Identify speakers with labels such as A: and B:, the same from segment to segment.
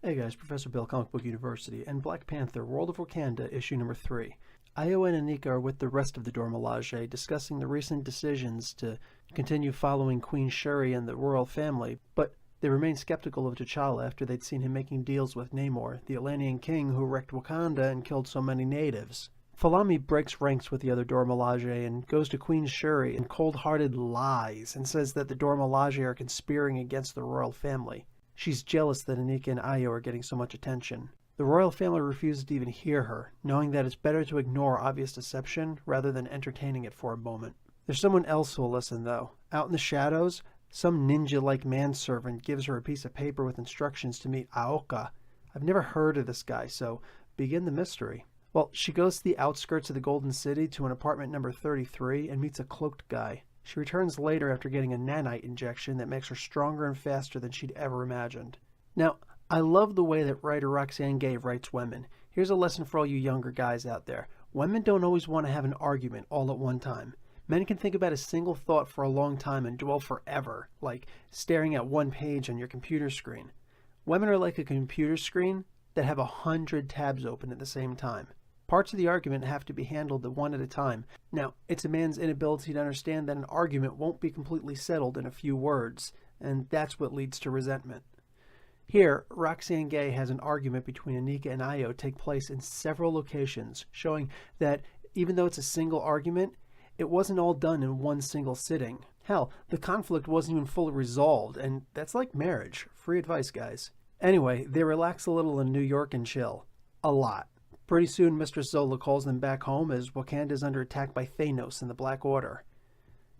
A: Hey guys, Professor Bill, Comic Book University, and Black Panther, World of Wakanda, issue number 3. Io and Anika are with the rest of the Dora Milaje discussing the recent decisions to continue following Queen Shuri and the royal family, but they remain skeptical of T'Challa after they'd seen him making deals with Namor, the Atlantean king who wrecked Wakanda and killed so many natives. Falami breaks ranks with the other Dora Milaje and goes to Queen Shuri in cold-hearted lies and says that the Dora Milaje are conspiring against the royal family. She's jealous that Anika and Io are getting so much attention. The royal family refuses to even hear her, knowing that it's better to ignore obvious deception rather than entertaining it for a moment. There's someone else who'll listen, though. Out in the shadows, some ninja-like manservant gives her a piece of paper with instructions to meet Aoka. I've never heard of this guy, so begin the mystery. Well, she goes to the outskirts of the Golden City to an apartment number 33 and meets a cloaked guy. She returns later after getting a nanite injection that makes her stronger and faster than she'd ever imagined. Now, I love the way that writer Roxane Gay writes women. Here's a lesson for all you younger guys out there. Women don't always want to have an argument all at one time. Men can think about a single thought for a long time and dwell forever, like staring at one page on your computer screen. Women are like a computer screen that have 100 tabs open at the same time. Parts of the argument have to be handled one at a time. Now, it's a man's inability to understand that an argument won't be completely settled in a few words, and that's what leads to resentment. Here, Roxane Gay has an argument between Anika and Io take place in several locations, showing that even though it's a single argument, it wasn't all done in one single sitting. Hell, the conflict wasn't even fully resolved, and that's like marriage. Free advice, guys. Anyway, they relax a little in New York and chill. A lot. Pretty soon, Mistress Zola calls them back home as Wakanda is under attack by Thanos and the Black Order.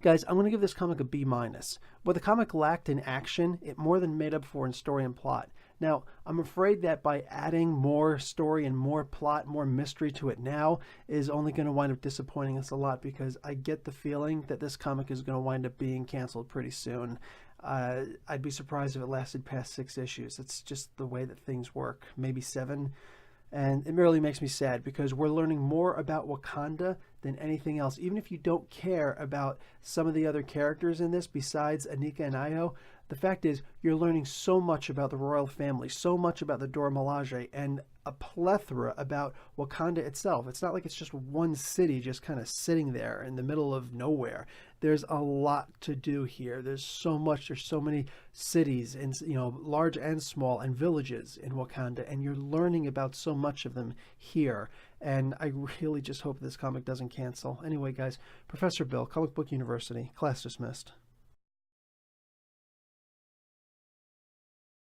A: Guys, I'm going to give this comic a B-. What the comic lacked in action, it more than made up for in story and plot. Now, I'm afraid that by adding more story and more plot, more mystery to it now, is only going to wind up disappointing us a lot because I get the feeling that this comic is going to wind up being canceled pretty soon. I'd be surprised if it lasted past 6 issues. It's just the way that things work. Maybe 7. And it really makes me sad because we're learning more about Wakanda than anything else. Even if you don't care about some of the other characters in this besides Anika and Io, the fact is you're learning so much about the royal family, so much about the Dora Milaje, and a plethora about Wakanda itself. It's not like it's just one city just kind of sitting there in the middle of nowhere. There's a lot to do here. There's so much. There's so many cities, and large and small, and villages in Wakanda, and you're learning about so much of them here. And I really just hope this comic doesn't cancel. Anyway, guys, Professor Bill, Comic Book University, class dismissed.